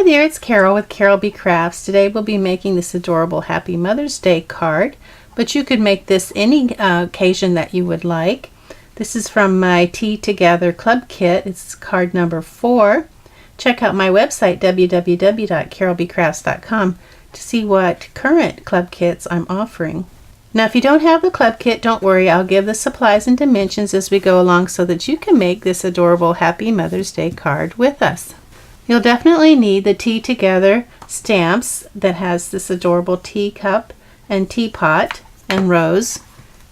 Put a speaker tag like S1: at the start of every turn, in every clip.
S1: Hi there, it's Carol with Carolbcrafts. Today we'll be making this adorable Happy Mother's Day card, but you could make this any occasion that you would like. This is from my Tea Together Club Kit. It's card number 4. Check out my website www.carolbcrafts.com to see what current club kits I'm offering. Now if you don't have the club kit, don't worry, I'll give the supplies and dimensions as we go along so that you can make this adorable Happy Mother's Day card with us. You'll definitely need the Tea Together stamps that has this adorable teacup and teapot and rose,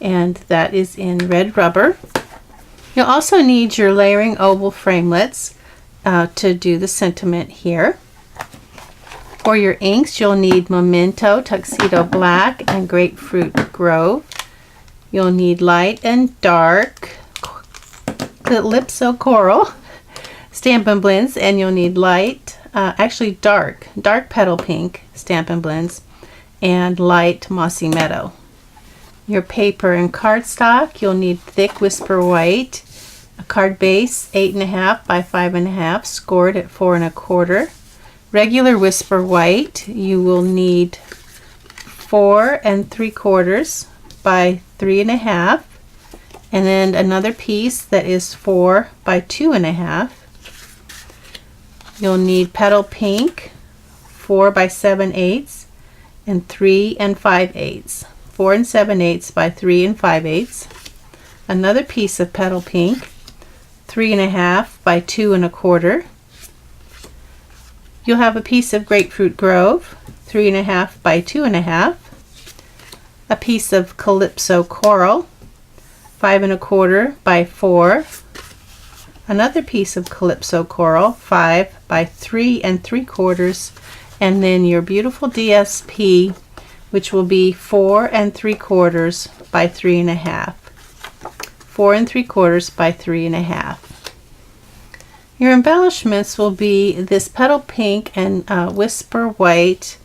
S1: and that is in red rubber. You'll also need your layering oval framelits to do the sentiment here. For your inks, you'll need Memento, Tuxedo Black, and Grapefruit Grove. You'll need light and dark Calypso Coral Stampin' Blends, and you'll need light, actually dark Petal Pink Stampin' Blends, and light Mossy Meadow. Your paper and cardstock, you'll need thick Whisper White, a card base 8.5 by 5.5, scored at 4 1/4. Regular Whisper White, you will need 4 3/4 by 3.5, and then another piece that is 4 by 2.5. You'll need Petal Pink, 4 by 7/8 and 3 5/8. 4 7/8 by 3 5/8. Another piece of Petal Pink, 3.5 by 2 1/4. You'll have a piece of Grapefruit Grove, 3.5 by 2.5. A piece of Calypso Coral, 5 1/4 by 4. Another piece of Calypso Coral, 5 by 3 3/4, and then your beautiful DSP, which will be 4 3/4 by 3.5. 4 3/4 by 3.5. Your embellishments will be this Petal Pink and Whisper White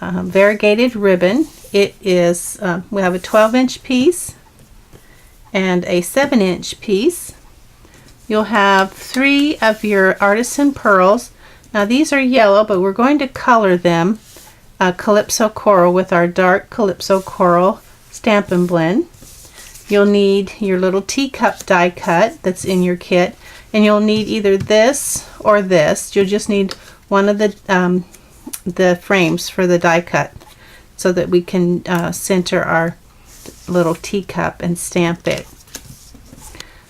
S1: variegated ribbon. It is, we have a 12-inch piece and a 7-inch piece. You'll have 3 of your artisan pearls. Now these are yellow, but we're going to color them Calypso Coral with our dark Calypso Coral Stampin' Blend. You'll need your little teacup die cut that's in your kit, and you'll need either this or this. You'll just need one of the frames for the die cut so that we can center our little teacup and stamp it.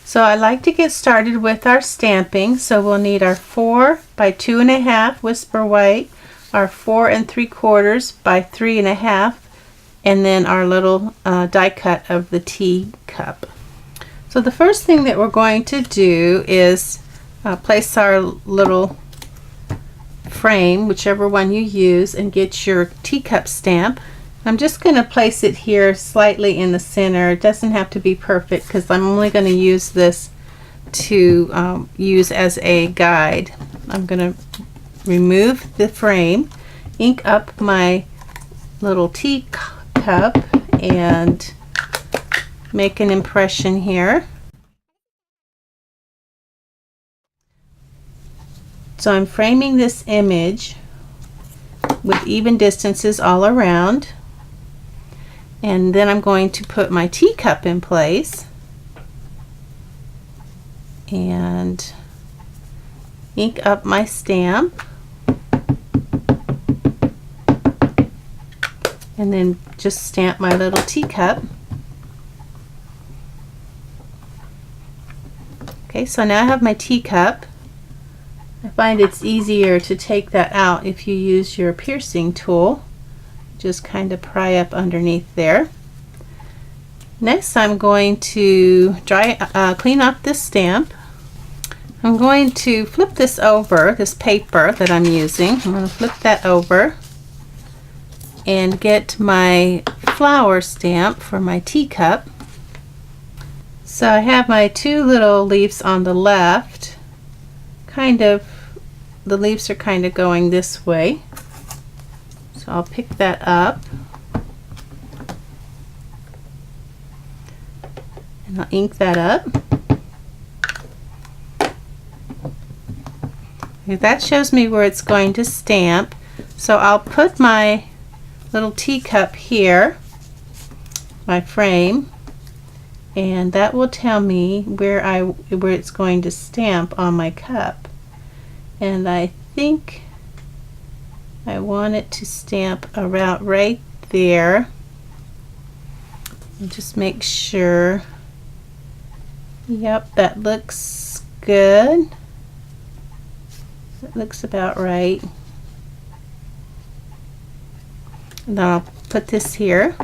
S1: So I like to get started with our stamping. So we'll need our 4 by 2.5 Whisper White, our 4 3/4 by 3.5, and then our little die cut of the teacup. So the first thing that we're going to do is place our little frame, whichever one you use, and get your teacup stamp. I'm just going to place it here slightly in the center. It doesn't have to be perfect because I'm only going to use this to use as a guide. I'm going to remove the frame, ink up my little teacup, and make an impression here. So I'm framing this image with even distances all around. And then I'm going to put my teacup in place and ink up my stamp, and then just stamp my little teacup. Okay, so now I have my teacup. I find it's easier to take that out if you use your piercing tool. Just kind of pry up underneath there. Next I'm going to clean up this stamp. I'm going to flip this over, this paper that I'm using. I'm going to flip that over and get my flower stamp for my teacup. So I have my 2 little leaves on the left. The leaves are kind of going this way. So I'll pick that up and I'll ink that up. That shows me where it's going to stamp. So I'll put my little teacup here, my frame, and that will tell me where it's going to stamp on my cup. And I think I want it to stamp around right there. And just make sure. Yep, that looks good. It looks about right. And then I'll put this here,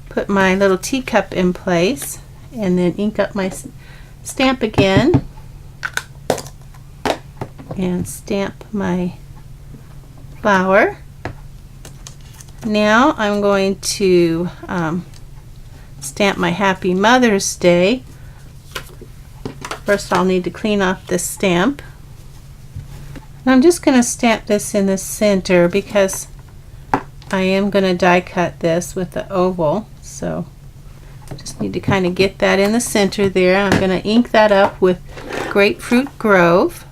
S1: put my little teacup in place, and then ink up my stamp again, and stamp my flower. Now I'm going to stamp my Happy Mother's Day. First I'll need to clean off this stamp. And I'm just going to stamp this in the center because I am going to die cut this with the oval, so just need to kind of get that in the center there. I'm going to ink that up with Grapefruit Grove.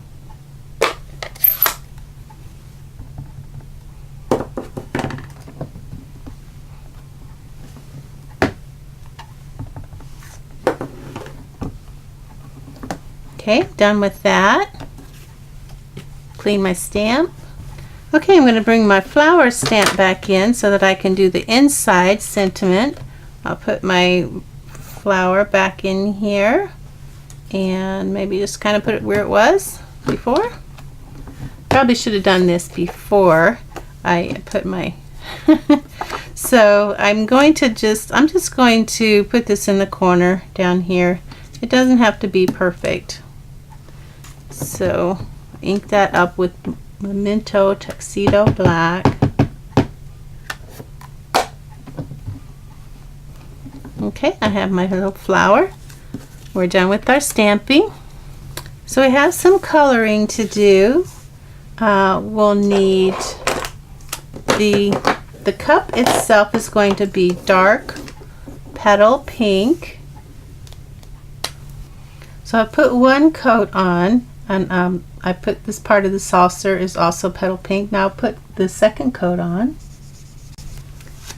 S1: Okay, done with that. Clean my stamp. Okay, I'm going to bring my flower stamp back in so that I can do the inside sentiment. I'll put my flower back in here and maybe just kind of put it where it was before. Probably should have done this before I put my so I'm just going to put this in the corner down here. It doesn't have to be perfect. So ink that up with Memento Tuxedo Black. Okay, I have my little flower. We're done with our stamping. So we have some coloring to do. We'll need the cup itself is going to be dark petal pink. So I put one coat on, and I put this part of the saucer is also petal pink. Now I'll put the second coat on.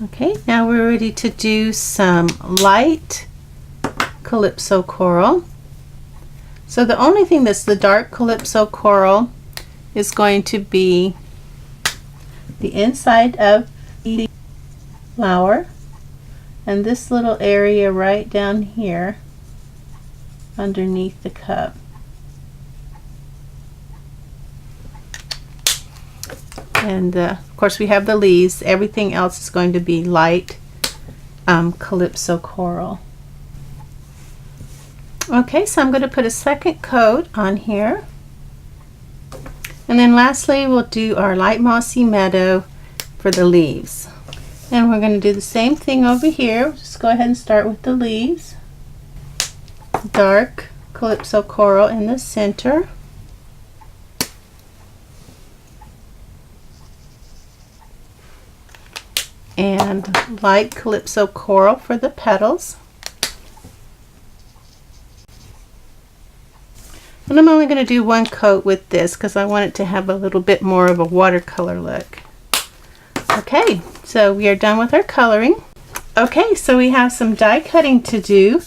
S1: Okay, now we're ready to do some light Calypso coral. So the only thing that's the dark Calypso coral is going to be the inside of the flower and this little area right down here underneath the cup. And of course we have the leaves. Everything else is going to be light Calypso coral. Okay, so I'm going to put a second coat on here. And then lastly we'll do our light mossy meadow for the leaves. And we're going to do the same thing over here. Just go ahead and start with the leaves. Dark Calypso coral in the center. And light Calypso coral for the petals. And I'm only going to do one coat with this because I want it to have a little bit more of a watercolor look. Okay, so we are done with our coloring. Okay, so we have some die cutting to do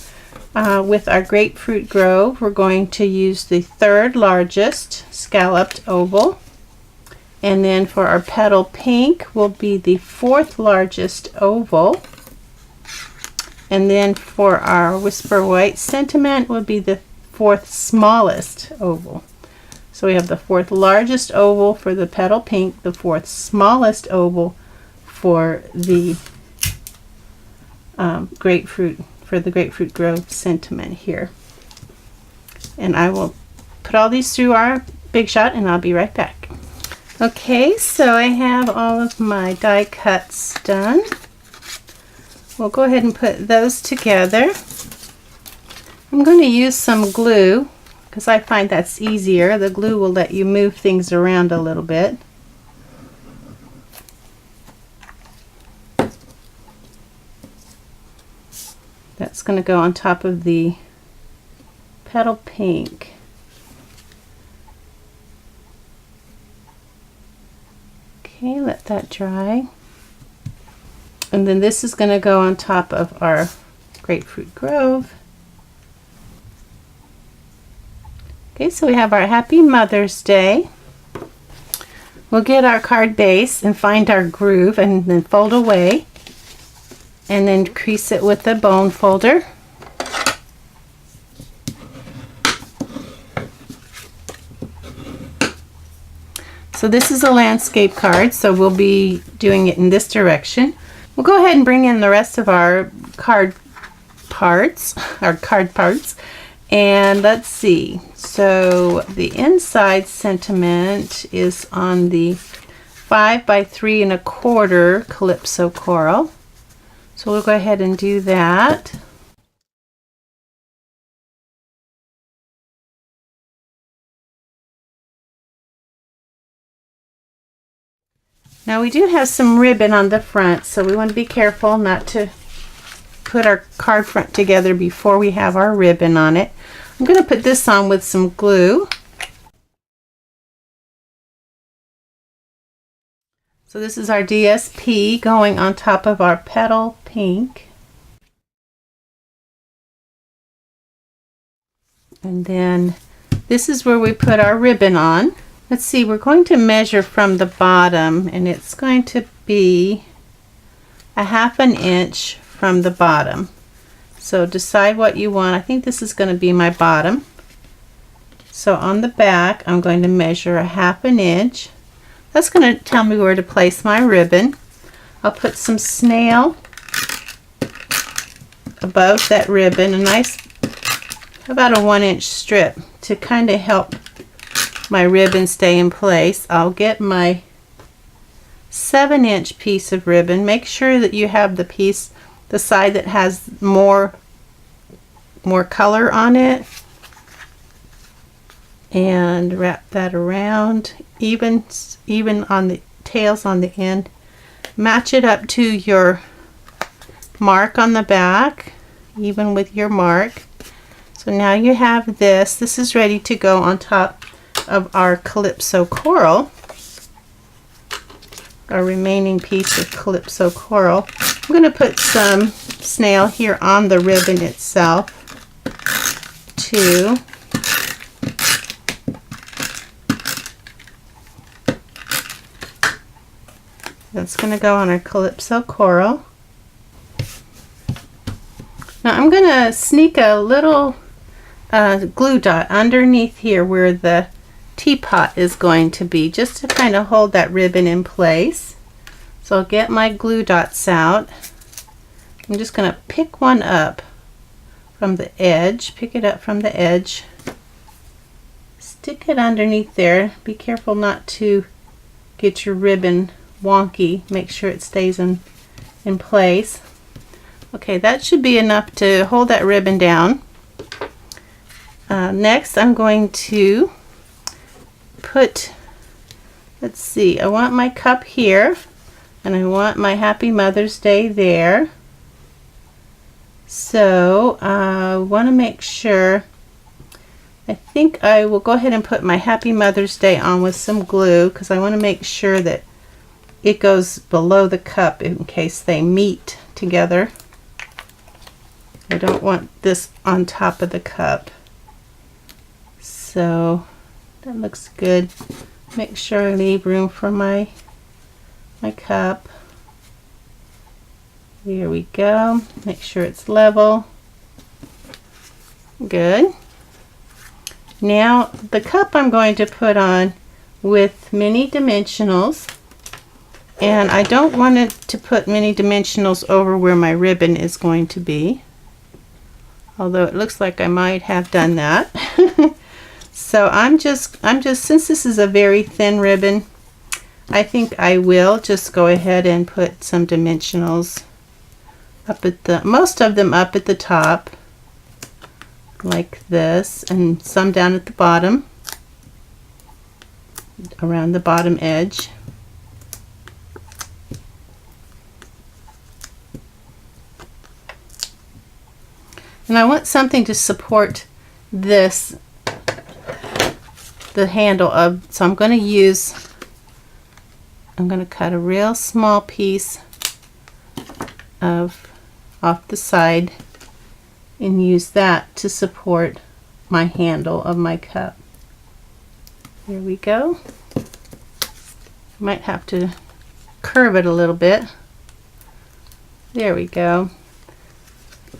S1: with our Grapefruit Grove. We're going to use the third largest scalloped oval. And then for our petal pink will be the fourth largest oval. And then for our Whisper White sentiment will be the fourth smallest oval. So we have the fourth largest oval for the petal pink, the fourth smallest oval for the Grapefruit Grove sentiment here. And I will put all these through our Big Shot and I'll be right back. Okay, so I have all of my die cuts done. We'll go ahead and put those together. I'm going to use some glue because I find that's easier. The glue will let you move things around a little bit. That's going to go on top of the petal pink. that dry. And then this is going to go on top of our Grapefruit Grove. Okay, so we have our Happy Mother's Day. We'll get our card base and find our groove and then fold away. And then crease it with a bone folder. So this is a landscape card, so we'll be doing it in this direction. We'll go ahead and bring in the rest of our card parts, and let's see. So the inside sentiment is on the 5 by 3 1/4 Calypso coral. So we'll go ahead and do that. Now we do have some ribbon on the front, so we want to be careful not to put our card front together before we have our ribbon on it. I'm going to put this on with some glue. So this is our DSP going on top of our petal pink. And then this is where we put our ribbon on. Let's see, we're going to measure from the bottom, and it's going to be 1/2 inch from the bottom. So decide what you want. I think this is going to be my bottom. So on the back, I'm going to measure 1/2 inch. That's going to tell me where to place my ribbon. I'll put some snail above that ribbon, a nice, about a 1-inch strip to kind of help my ribbon stay in place. I'll get my 7-inch piece of ribbon. Make sure that you have the piece, the side that has more color on it, and wrap that around even on the tails on the end. Match it up to your mark on the back, even with your mark. So now you have this. This is ready to go on top of our Calypso coral, our remaining piece of Calypso coral. I'm going to put some snail here on the ribbon itself too. That's going to go on our Calypso coral. Now I'm going to sneak a little glue dot underneath here where the teapot is going to be, just to kind of hold that ribbon in place. So I'll get my glue dots out. I'm just going to pick one up from the edge, pick it up from the edge, stick it underneath there. Be careful not to get your ribbon wonky. Make sure it stays in place. Okay, that should be enough to hold that ribbon down. Next I'm going to put, let's see, I want my cup here, and I want my Happy Mother's Day there. So I want to make sure, I think I will go ahead and put my Happy Mother's Day on with some glue, because I want to make sure that it goes below the cup in case they meet together. I don't want this on top of the cup. So that looks good. Make sure I leave room for my cup. Here we go. Make sure it's level. Good. Now the cup I'm going to put on with mini dimensionals, and I don't want it to put mini dimensionals over where my ribbon is going to be, although it looks like I might have done that. So I'm just, since this is a very thin ribbon, I think I will just go ahead and put some dimensionals up at the, most of them up at the top, like this, and some down at the bottom, around the bottom edge. And I want something to support this, the handle of, so I'm going to use I'm going to cut a real small piece off the side and use that to support my handle of my cup. Here we go. Might have to curve it a little bit. There we go.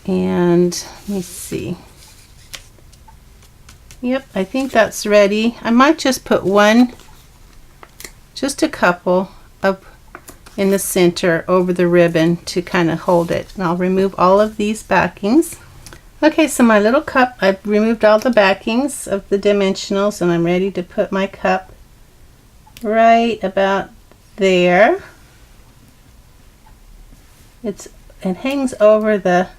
S1: And let me see. Yep, I think that's ready. I might just put just a couple up in the center over the ribbon to kind of hold it. And I'll remove all of these backings. Okay, so my little cup, I've removed all the backings of the dimensionals, and I'm ready to put my cup right about there. It hangs over the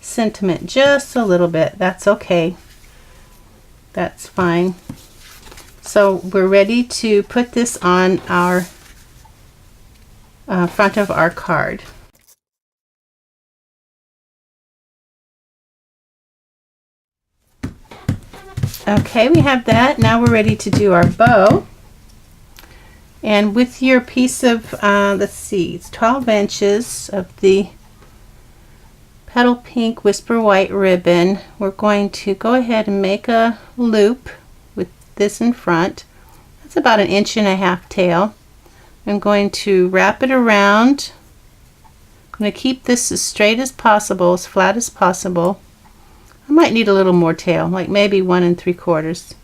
S1: sentiment just a little bit. That's okay. That's fine. So we're ready to put this on our front of our card. Okay, we have that. Now we're ready to do our bow. And with your piece of, let's see, it's 12 inches of the Petal Pink Whisper White ribbon, we're going to go ahead and make a loop with this in front. That's about 1.5 inches tail. I'm going to wrap it around. I'm going to keep this as straight as possible, as flat as possible. I might need a little more tail, like maybe 1 3/4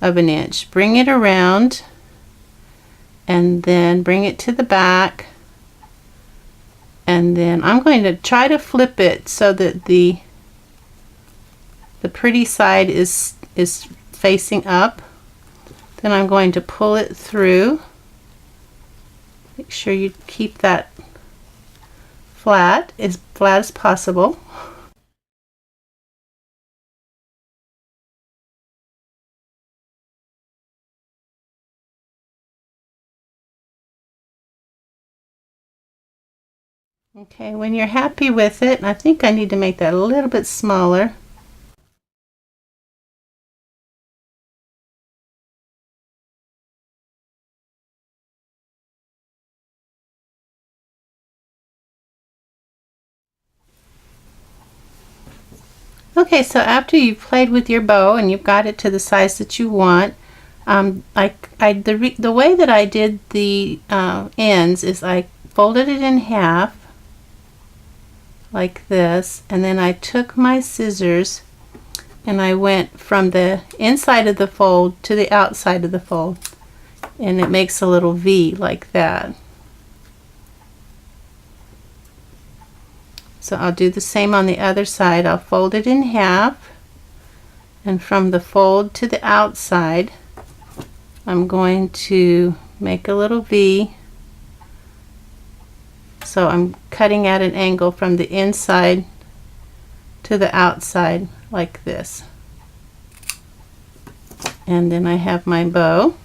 S1: of an inch. Bring it around and then bring it to the back, and then I'm going to try to flip it so that the pretty side is facing up. Then I'm going to pull it through. Make sure you keep that flat as possible. Okay, when you're happy with it, I think I need to make that a little bit smaller. Okay, so after you've played with your bow and you've got it to the size that you want, the way that I did the ends is I folded it in half like this, and then I took my scissors and I went from the inside of the fold to the outside of the fold, and it makes a little V like that. So I'll do the same on the other side. I'll fold it in half, and from the fold to the outside I'm going to make a little V. So I'm cutting at an angle from the inside to the outside like this. And then I have my bow.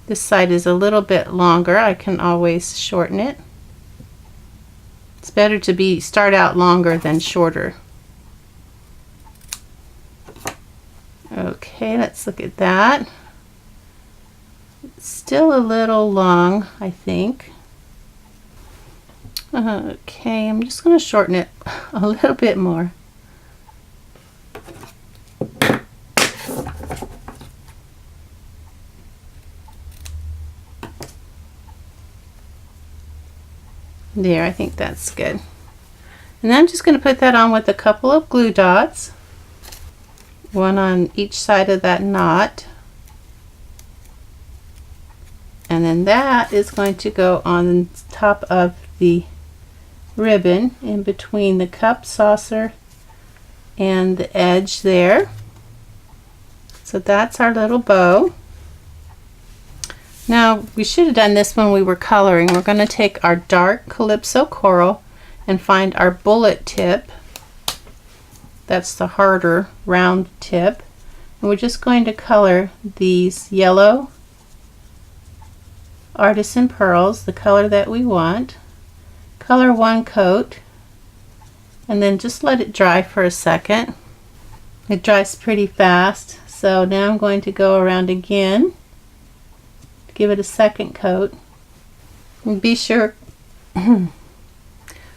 S1: This side is a little bit longer. I can always shorten it. It's better to start out longer than shorter. Okay, let's look at that. It's still a little long, I think. Okay, I'm just going to shorten it a little bit more. There, I think that's good. And then I'm just going to put that on with a couple of glue dots, one on each side of that knot. And then that is going to go on top of the ribbon in between the cup, saucer, and the edge there. So that's our little bow. Now, we should have done this when we were coloring. We're going to take our dark Calypso coral and find our bullet tip. That's the harder round tip. And we're just going to color these yellow artisan pearls, the color that we want. Color one coat and then just let it dry for a second. It dries pretty fast, so now I'm going to go around again, give it a second coat, And be sure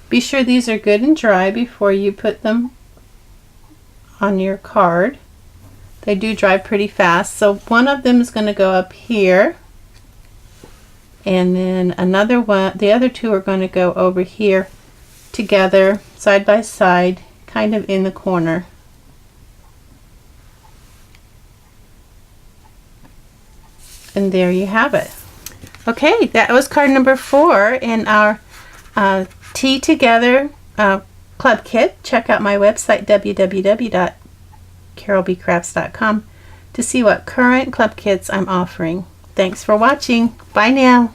S1: these are good and dry before you put them on your card. They do dry pretty fast. So one of them is going to go up here, and then another one, the other two are going to go over here together, side by side, kind of in the corner. And there you have it. Okay, that was card number 4 in our Tea Together club kit. Check out my website, www.carolbcrafts.com, to see what current club kits I'm offering. Thanks for watching. Bye now.